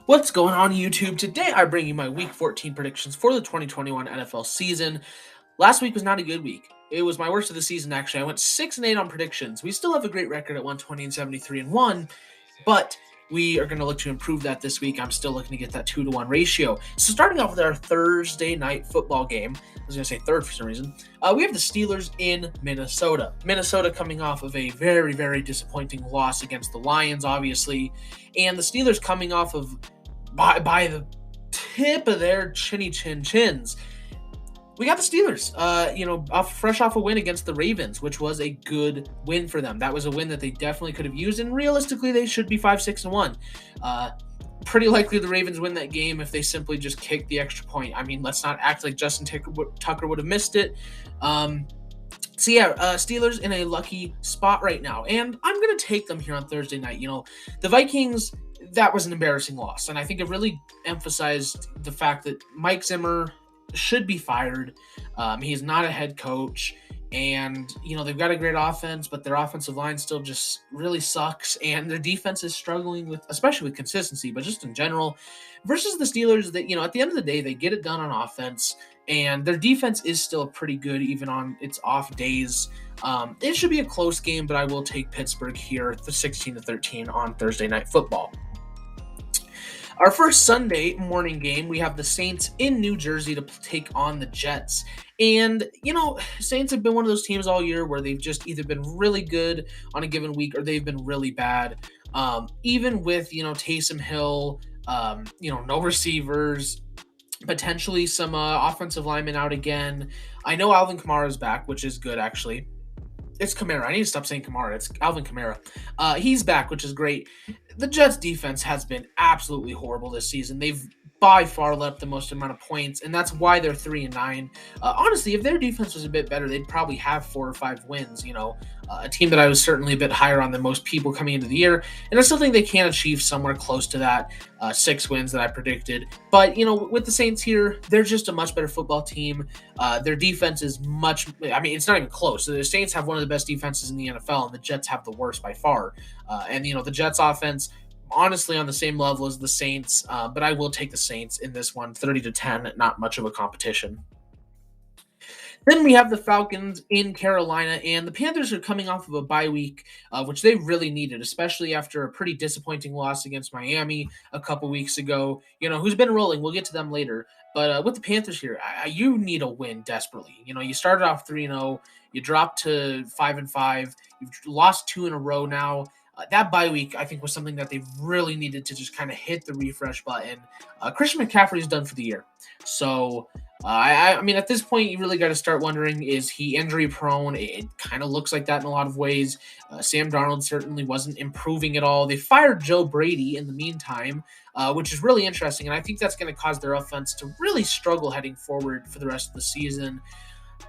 What's going on, YouTube? Today I bring you my Week 14 predictions for the 2021 NFL season. Last week was not a good week. It was my worst of the season, actually. I went 6-8 on predictions. We still have a great record at 120 and 73-1, but we are going to look to improve that this week. I'm still looking to get that 2-1 ratio. So starting off with our Thursday night football game, I was going to say third for some reason, we have the Steelers in Minnesota. Minnesota coming off of a very, very disappointing loss against the Lions, obviously, and the Steelers coming off of by the tip of their chins. We got the Steelers, fresh off a win against the Ravens, which was a good win for them. That was a win that they definitely could have used, and realistically, they should be 5-6-1. Pretty likely the Ravens win that game if they simply just kick the extra point. I mean, let's not act like Justin Tucker would have missed it. Steelers in a lucky spot right now, and I'm going to take them here on Thursday night. The Vikings, that was an embarrassing loss, and I think it really emphasized the fact that Mike Zimmer should be fired. He's not a head coach, and they've got a great offense, but their offensive line still just really sucks, and their defense is struggling especially with consistency, but just in general. Versus the Steelers, that at the end of the day, they get it done on offense, and their defense is still pretty good even on its off days. It should be a close game, but I will take Pittsburgh here, the 16-13 on Thursday Night Football. Our first Sunday morning game, we have the Saints in New Jersey to take on the Jets. And, Saints have been one of those teams all year where they've just either been really good on a given week or they've been really bad. Even with, Taysom Hill, no receivers, potentially some offensive linemen out again. I know Alvin Kamara is back, which is good, actually. It's Kamara. I need to stop saying Kamara. It's Alvin Kamara. He's back, which is great. The Jets' defense has been absolutely horrible this season. They've by far let up the most amount of points, and that's why they're 3-9. Honestly, if their defense was a bit better, they'd probably have 4 or 5 wins. A team that I was certainly a bit higher on than most people coming into the year, and I still think they can achieve somewhere close to that 6 wins that I predicted. But with the Saints here, they're just a much better football team. Their defense is it's not even close. The Saints have one of the best defenses in the NFL, and the Jets have the worst by far. And the Jets offense, honestly, on the same level as the Saints, but I will take the Saints in this one, 30-10, not much of a competition. Then we have the Falcons in Carolina, and the Panthers are coming off of a bye week, which they really needed, especially after a pretty disappointing loss against Miami a couple weeks ago. Who's been rolling. We'll get to them later. But with the Panthers here, you need a win desperately. You started off 3-0, you dropped to 5-5, you've lost 2 in a row now. That bye week, I think, was something that they really needed to just kind of hit the refresh button. Christian McCaffrey is done for the year. So, at this point, you really got to start wondering, is he injury prone? It kind of looks like that in a lot of ways. Sam Darnold certainly wasn't improving at all. They fired Joe Brady in the meantime, which is really interesting. And I think that's going to cause their offense to really struggle heading forward for the rest of the season.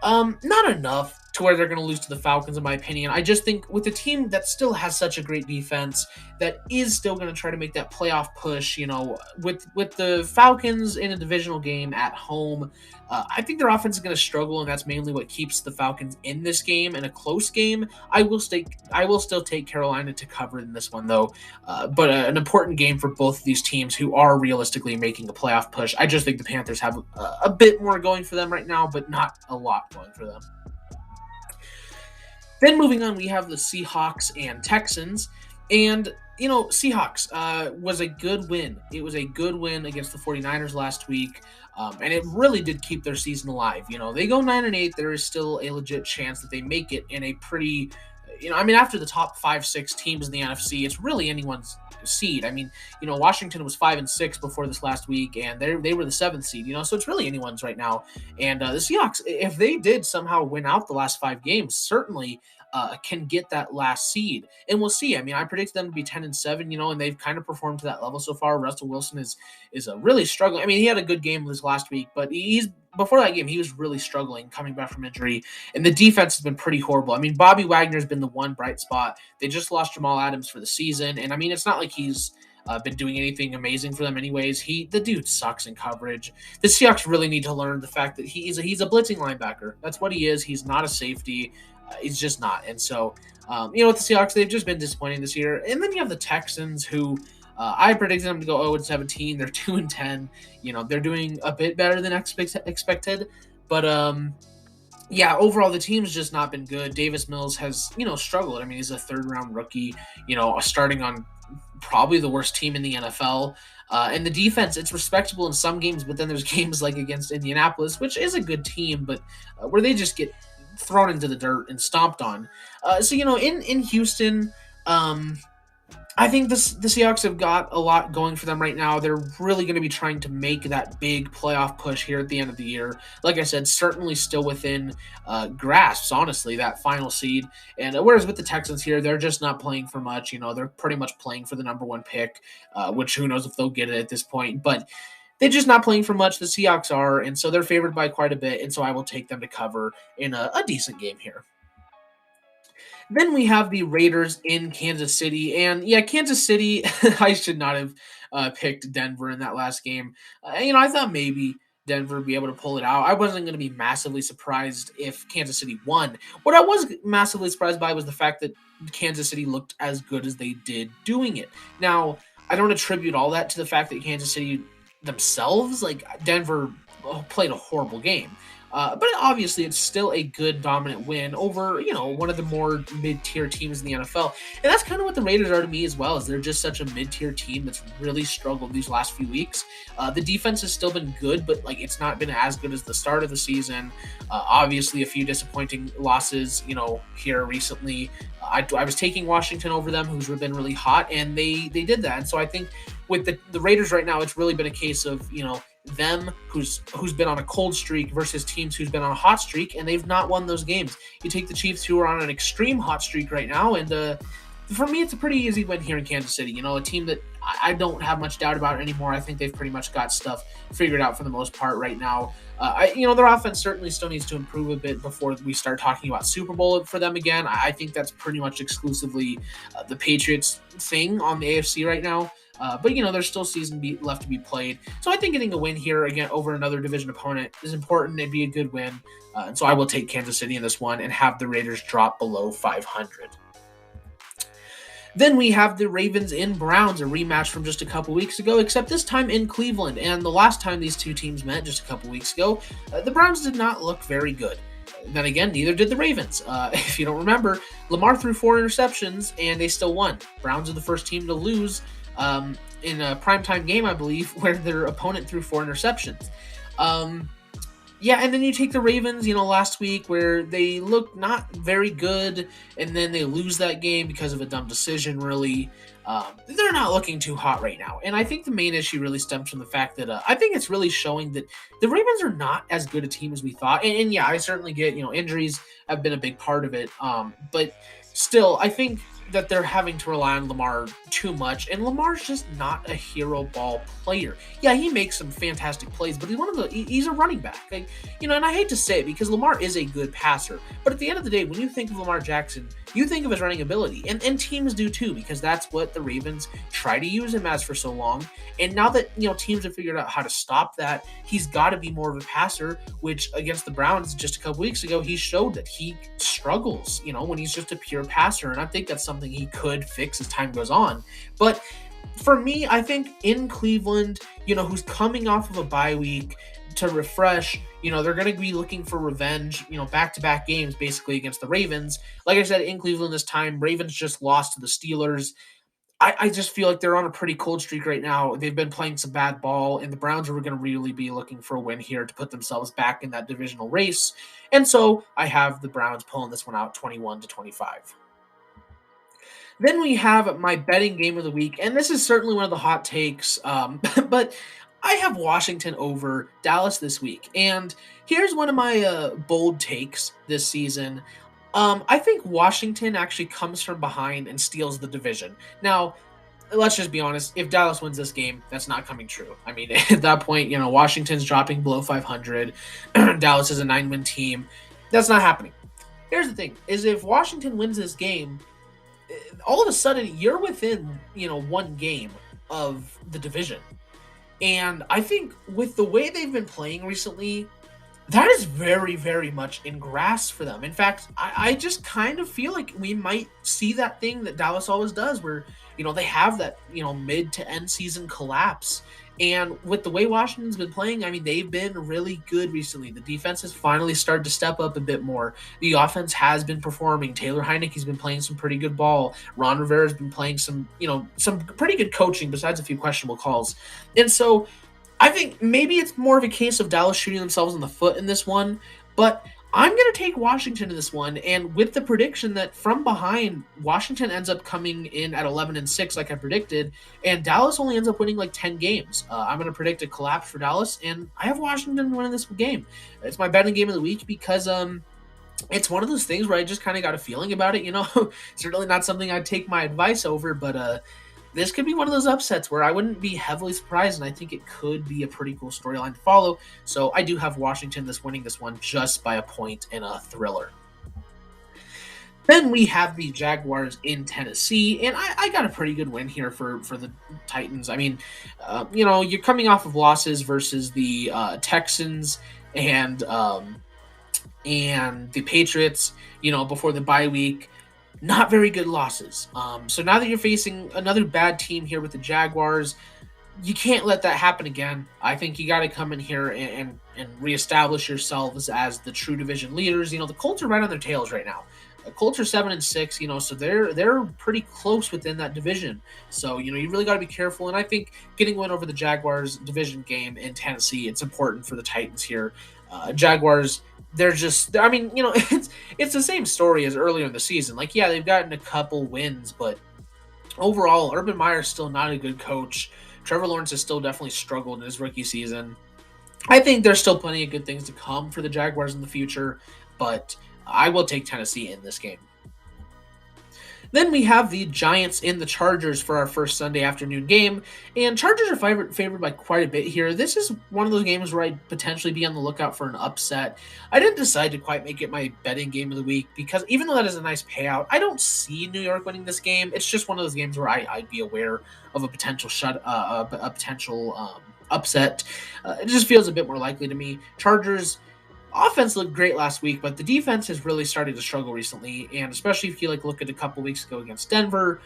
Not enough to where they're going to lose to the Falcons, in my opinion. I just think with a team that still has such a great defense, that is still going to try to make that playoff push, with the Falcons in a divisional game at home, I think their offense is going to struggle, and that's mainly what keeps the Falcons in this game. In a close game, I will still take Carolina to cover in this one, though. But an important game for both of these teams who are realistically making a playoff push. I just think the Panthers have a bit more going for them right now, but not a lot going for them. Then moving on, we have the Seahawks and Texans. And, Seahawks was a good win. It was a good win against the 49ers last week. And it really did keep their season alive. They go 9-8. There is still a legit chance that they make it in a pretty, after the top 5-6 teams in the NFC, it's really anyone's seed. Washington was 5-6 before this last week, and they were the 7th seed, so it's really anyone's right now. And the Seahawks, if they did somehow win out the last 5 games, certainly can get that last seed. And we'll see. I predicted them to be 10-7, and they've kind of performed to that level so far. Russell Wilson is really struggling. He had a good game this last week, but before that game, he was really struggling coming back from injury, and the defense has been pretty horrible. Bobby Wagner's been the one bright spot. They just lost Jamal Adams for the season, and it's not like he's been doing anything amazing for them anyways. The dude sucks in coverage. The Seahawks really need to learn the fact that he's a blitzing linebacker. That's what he is. He's not a safety. He's just not. And so, with the Seahawks, they've just been disappointing this year. And then you have the Texans, who I predicted them to go 0-17. They're 2-10. They're doing a bit better than expected, but yeah, overall the team's just not been good. Davis Mills has, struggled. I mean, he's a third round rookie, starting on probably the worst team in the NFL. And the defense, it's respectable in some games, but then there's games like against Indianapolis, which is a good team, but where they just get thrown into the dirt and stomped on. In Houston, I think the Seahawks have got a lot going for them right now. They're really going to be trying to make that big playoff push here at the end of the year. Like I said, certainly still within grasps, honestly, that final seed. And whereas with the Texans here, they're just not playing for much. They're pretty much playing for the number one pick, which who knows if they'll get it at this point. But they're just not playing for much. The Seahawks are, and so they're favored by quite a bit. And so I will take them to cover in a decent game here. Then we have the Raiders in Kansas City. And yeah, Kansas City, I should not have picked Denver in that last game. I thought maybe Denver would be able to pull it out. I wasn't going to be massively surprised if Kansas City won. What I was massively surprised by was the fact that Kansas City looked as good as they did doing it. Now, I don't attribute all that to the fact that Kansas City themselves, like Denver, played a horrible game. But obviously, it's still a good dominant win over, one of the more mid-tier teams in the NFL. And that's kind of what the Raiders are to me as well, is they're just such a mid-tier team that's really struggled these last few weeks. The defense has still been good, but it's not been as good as the start of the season. Obviously, a few disappointing losses, here recently. I was taking Washington over them, who's been really hot, and they did that. And so I think with the Raiders right now, it's really been a case of, them who's been on a cold streak versus teams who's been on a hot streak, and they've not won those games. You take the Chiefs, who are on an extreme hot streak right now, and for me, it's a pretty easy win here in Kansas City. A team that I don't have much doubt about anymore. I think they've pretty much got stuff figured out for the most part right now. Their offense certainly still needs to improve a bit before we start talking about Super Bowl for them again. I think that's pretty much exclusively the Patriots thing on the AFC right now. But there's still season left to be played. So I think getting a win here again over another division opponent is important. It'd be a good win. And so I will take Kansas City in this one and have the Raiders drop below 500. Then we have the Ravens in Browns, a rematch from just a couple weeks ago, except this time in Cleveland. And the last time these two teams met just a couple weeks ago, the Browns did not look very good. Then again, neither did the Ravens. If you don't remember, Lamar threw 4 interceptions and they still won. Browns are the first team to lose in a primetime game, I believe, where their opponent threw 4 interceptions. And then you take the Ravens, last week where they look not very good, and then they lose that game because of a dumb decision, really. They're not looking too hot right now. And I think the main issue really stems from the fact that I think it's really showing that the Ravens are not as good a team as we thought. And yeah, I certainly get, injuries have been a big part of it. But still, I think that they're having to rely on Lamar too much, and Lamar's just not a hero ball player. Yeah, he makes some fantastic plays, but he's a running back. And I hate to say it because Lamar is a good passer, but at the end of the day, when you think of Lamar Jackson, you think of his running ability, and teams do too, because that's what the Ravens try to use him as for so long. And now that teams have figured out how to stop that, he's got to be more of a passer, which against the Browns just a couple weeks ago, he showed that he struggles, when he's just a pure passer, and I think that's something he could fix as time goes on. But for me, I think in Cleveland, who's coming off of a bye week to refresh, they're going to be looking for revenge, back-to-back games basically against the Ravens. Like I said, in Cleveland this time, Ravens just lost to the Steelers. I just feel like they're on a pretty cold streak right now. They've been playing some bad ball, and the Browns are going to really be looking for a win here to put themselves back in that divisional race. And so I have the Browns pulling this one out 21-25. Then we have my betting game of the week, and this is certainly one of the hot takes, but I have Washington over Dallas this week. And here's one of my bold takes this season. I think Washington actually comes from behind and steals the division. Now, let's just be honest. If Dallas wins this game, that's not coming true. I mean, at that point, Washington's dropping below 500. Dallas is a 9-win team. That's not happening. Here's the thing, is if Washington wins this game, all of a sudden you're within, one game of the division. And I think with the way they've been playing recently, That is very, very much in grasp for them. In fact, I just kind of feel like we might see that thing that Dallas always does, where they have that mid to end season collapse. And with the way Washington's been playing, I mean, they've been really good recently. The defense has finally started to step up a bit more. The offense has bbeen performing. Taylor Heineke's been playing some pretty good ball. Ron Rivera's been playing some pretty good coaching, besides a few questionable calls. And so I think maybe it's more of a case of Dallas shooting themselves in the foot in this one, but I'm going to take Washington in this one, and with the prediction that from behind, Washington ends up coming in at 11-6, like I predicted, and Dallas only ends up winning like 10 games. I'm going to predict a collapse for Dallas, and I have Washington winning this game. It's my betting game of the week because it's one of those things where I just kind of got a feeling about it. Certainly not something I'd take my advice over, but this could be one of those upsets where I wouldn't be heavily surprised, and I think it could be a pretty cool storyline to follow. So I do have Washington winning this one just by a point in a thriller. Then we have the Jaguars in Tennessee, and I got a pretty good win here for the Titans. I mean, you're coming off of losses versus the Texans and the Patriots, before the bye week. Not very good losses. So now that you're facing another bad team here with the Jaguars, you can't let that happen again. I think you got to come in here and reestablish yourselves as the true division leaders. The Colts are right on their tails right now. The Colts are 7-6, so they're pretty close within that division. So you really got to be careful. And I think getting a win over the Jaguars division game in Tennessee, it's important for the Titans here. Jaguars, they're just, I mean, it's the same story as earlier in the season. Like, yeah, they've gotten a couple wins, but overall, Urban Meyer's still not a good coach. Trevor Lawrence has still definitely struggled in his rookie season. I think there's still plenty of good things to come for the Jaguars in the future, but I will take Tennessee in this game. Then we have the Giants in the Chargers for our first Sunday afternoon game, and Chargers are favored by quite a bit here. This is one of those games where I'd potentially be on the lookout for an upset. I didn't decide to quite make it my betting game of the week because even though that is a nice payout, I don't see New York winning this game. It's just one of those games where I'd be aware of a potential upset. It just feels a bit more likely to me. Chargers offense looked great last week, but the defense has really started to struggle recently, and especially if you look at a couple weeks ago against Denver,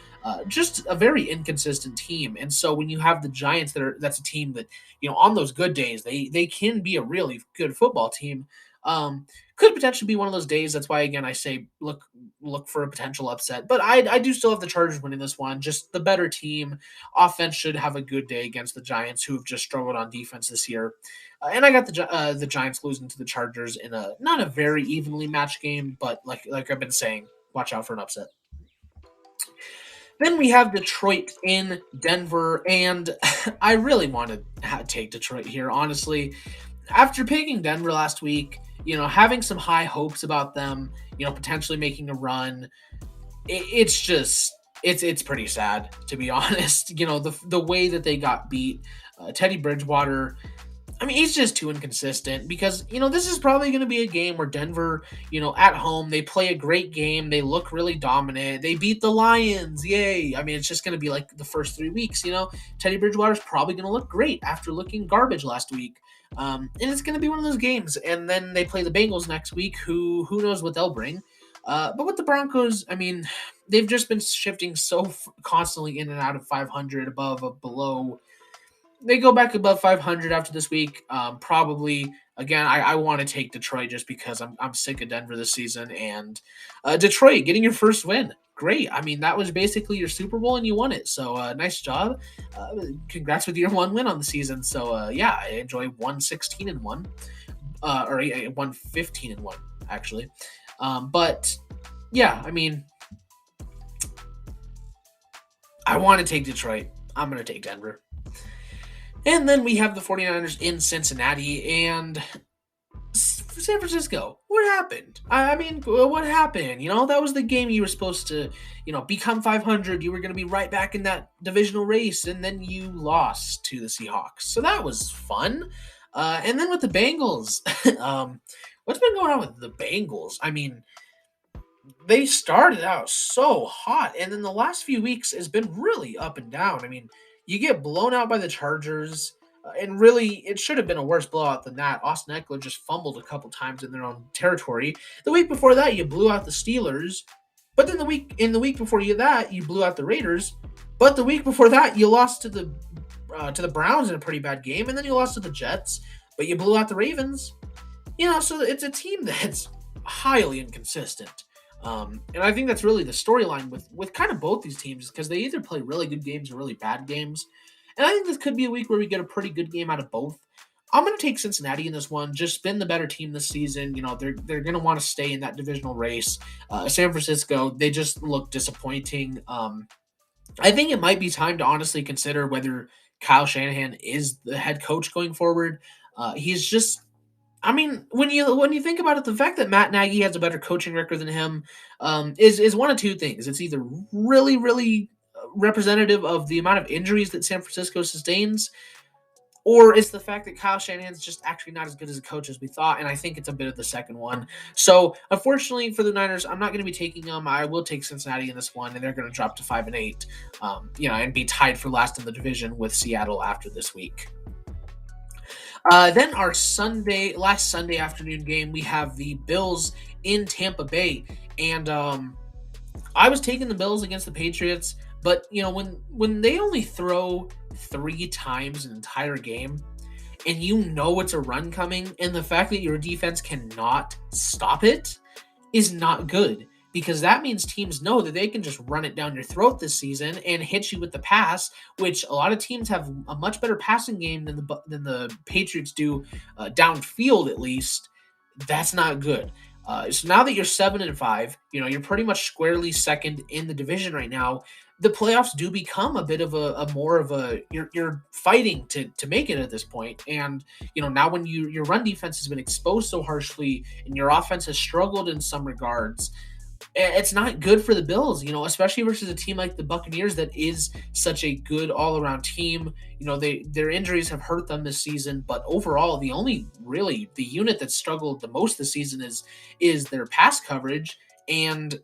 just a very inconsistent team. And so when you have the Giants, that's a team that on those good days they can be a really good football team. Could potentially be one of those days. That's why again I say look for a potential upset, but I do still have the Chargers winning this one. Just the better team. Offense should have a good day against the Giants, who have just struggled on defense this year. And I got the Giants losing to the Chargers in a not a very evenly matched game, but like I've been saying, watch out for an upset. Then we have Detroit in Denver, and I really want to take Detroit here. Honestly, after picking Denver last week, having some high hopes about them, potentially making a run, it's just it's pretty sad to be honest. The way that they got beat, Teddy Bridgewater. I mean, he's just too inconsistent because, this is probably going to be a game where Denver, at home, they play a great game. They look really dominant. They beat the Lions. Yay. I mean, it's just going to be like the first 3 weeks, Teddy Bridgewater's probably going to look great after looking garbage last week. And it's going to be one of those games. And then they play the Bengals next week, who knows what they'll bring. But with the Broncos, I mean, they've just been shifting so constantly in and out of 500, above, below. They go back above 500 after this week. Probably again, I want to take Detroit just because I'm sick of Denver this season. And Detroit getting your first win, great. I mean, that was basically your Super Bowl and you won it. So nice job. Congrats with your one win on the season. So yeah, I enjoy 116-1, or 115-1 actually. But yeah, I mean, I want to take Detroit. I'm going to take Denver. And then we have the 49ers in Cincinnati and San Francisco. What happened? I mean, what happened? That was the game you were supposed to, become 500. You were going to be right back in that divisional race, and then you lost to the Seahawks. So that was fun. And then with the Bengals, what's been going on with the Bengals? I mean, they started out so hot, and then the last few weeks has been really up and down. I mean, you get blown out by the Chargers. And really, it should have been a worse blowout than that. Austin Eckler just fumbled a couple times in their own territory. The week before that, you blew out the Steelers. But then the week before that, you blew out the Raiders. But the week before that, you lost to the Browns in a pretty bad game, and then you lost to the Jets. But you blew out the Ravens. So it's a team that's highly inconsistent. And I think that's really the storyline with kind of both these teams, because they either play really good games or really bad games. And I think this could be a week where we get a pretty good game out of both. I'm going to take Cincinnati in this one. Just been the better team this season. They're going to want to stay in that divisional race. San Francisco, they just look disappointing. I think it might be time to honestly consider whether Kyle Shanahan is the head coach going forward. He's just, I mean, when you think about it, the fact that Matt Nagy has a better coaching record than him is one of two things. It's either really, really representative of the amount of injuries that San Francisco sustains, or it's the fact that Kyle Shanahan's just actually not as good as a coach as we thought, and I think it's a bit of the second one. So, unfortunately for the Niners, I'm not going to be taking them. I will take Cincinnati in this one, and they're going to drop to 5-8, and be tied for last in the division with Seattle after this week. Then our last Sunday afternoon game, we have the Bills in Tampa Bay, and I was taking the Bills against the Patriots. But, when they only throw 3 times an entire game, and it's a run coming, and the fact that your defense cannot stop it is not good, because that means teams know that they can just run it down your throat this season and hit you with the pass, which a lot of teams have a much better passing game than the Patriots do, downfield at least. That's not good. So now that you're 7-5, you're pretty much squarely second in the division right now. The playoffs do become a bit of a more of a you're fighting to make it at this point. And now when your run defense has been exposed so harshly and your offense has struggled in some regards, it's not good for the Bills, especially versus a team like the Buccaneers that is such a good all-around team. Their injuries have hurt them this season, but overall, the unit that struggled the most this season is their pass coverage. And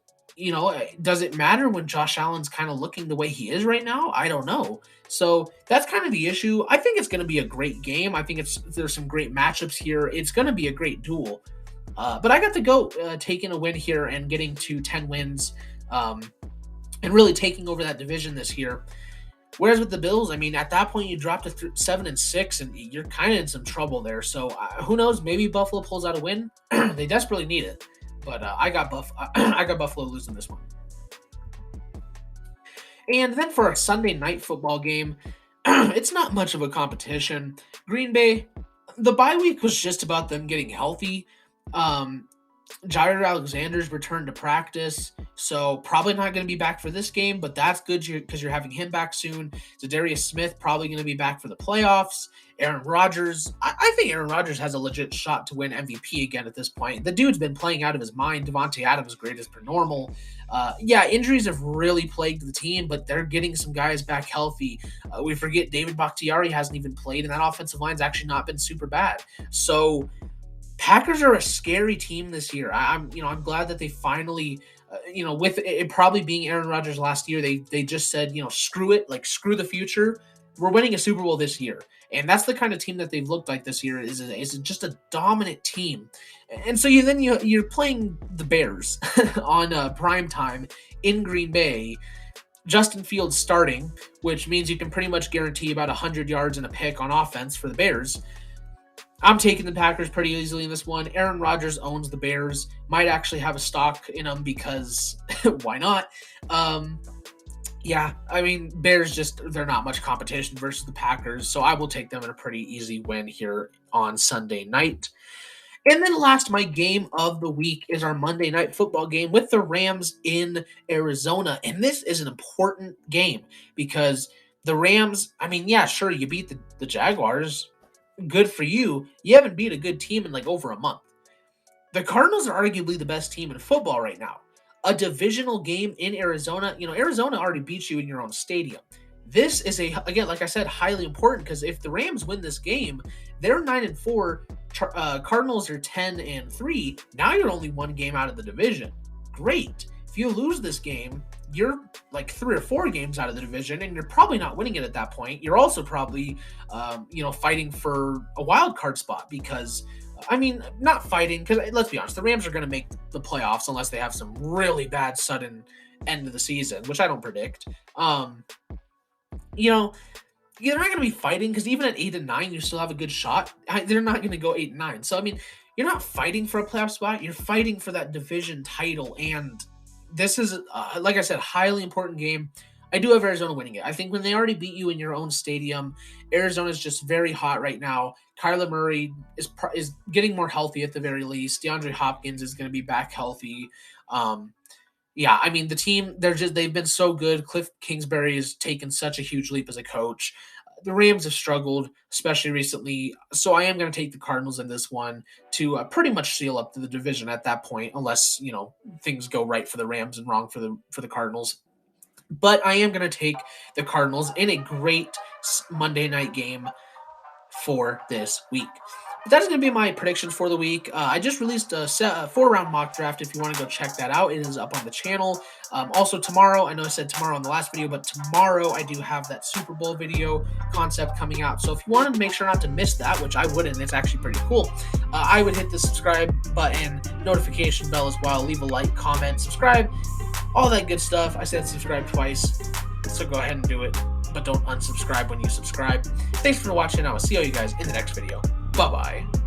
does it matter when Josh Allen's kind of looking the way he is right now? I don't know. So that's kind of the issue. I think it's going to be a great game. I think there's some great matchups here. It's going to be a great duel. But I got to go taking a win here and getting to 10 wins and really taking over that division this year. Whereas with the Bills, I mean, at that point you drop to 7-6 and you're kind of in some trouble there. So who knows? Maybe Buffalo pulls out a win. They desperately need it. But I got Buffalo losing this one. And then for a Sunday night football game, it's not much of a competition. Green Bay, the bye week was just about them getting healthy. Jair Alexander's returned to practice, so probably not going to be back for this game, but that's good because you're having him back soon. Zadarius Smith probably going to be back for the playoffs. Aaron Rodgers, I think Aaron Rodgers has a legit shot to win MVP again at this point. The dude's been playing out of his mind. Devontae Adams, great as per normal. Injuries have really plagued the team, but they're getting some guys back healthy. We forget David Bakhtiari hasn't even played, and that offensive line's actually not been super bad. So Packers are a scary team this year. I'm glad that they finally, with it probably being Aaron Rodgers last year, they just said, screw it, like screw the future. We're winning a Super Bowl this year. And that's the kind of team that they've looked like this year is just a dominant team. And so you're playing the Bears on prime time in Green Bay. Justin Fields starting, which means you can pretty much guarantee about 100 yards and a pick on offense for the Bears. I'm taking the Packers pretty easily in this one. Aaron Rodgers owns the Bears. Might actually have a stock in them because why not? Bears they're not much competition versus the Packers, so I will take them in a pretty easy win here on Sunday night. And then last, my game of the week is our Monday night football game with the Rams in Arizona. And this is an important game because the Rams, sure, you beat the Jaguars. Good for you. You haven't beat a good team in like over a month. The Cardinals are arguably the best team in football right now. A divisional game in Arizona. Arizona already beat you in your own stadium. This is again, like I said, highly important because if the Rams win this game, they're 9-4. Cardinals are 10-3. Now you're only one game out of the division. Great. If you lose this game, you're like 3 or 4 games out of the division, and you're probably not winning it at that point. You're also probably, fighting for a wild card spot because, I mean, not fighting, because let's be honest, the Rams are going to make the playoffs unless they have some really bad sudden end of the season, which I don't predict. You're not going to be fighting because even at 8-9, you still have a good shot. They're not going to go 8-9. So, I mean, you're not fighting for a playoff spot. You're fighting for that division title. And this is, like I said, highly important game. I do have Arizona winning it. I think when they already beat you in your own stadium, Arizona's just very hot right now. Kyler Murray is getting more healthy at the very least. DeAndre Hopkins is going to be back healthy. Yeah, I mean, the team, they've been so good. Cliff Kingsbury has taken such a huge leap as a coach. The Rams have struggled, especially recently. So I am going to take the Cardinals in this one to pretty much seal up the division at that point, unless, things go right for the Rams and wrong for the Cardinals. But I am going to take the Cardinals in a great Monday night game for this week. But that is going to be my predictions for the week. I just released a 4-round mock draft. If you want to go check that out, it is up on the channel. Also tomorrow, I know I said tomorrow in the last video, but tomorrow I do have that Super Bowl video concept coming out. So if you wanted to make sure not to miss that, which I wouldn't, it's actually pretty cool, I would hit the subscribe button, notification bell as well, leave a like, comment, subscribe, all that good stuff. I said subscribe twice, so go ahead and do it, but don't unsubscribe when you subscribe. Thanks for watching. I will see all you guys in the next video. Bye-bye.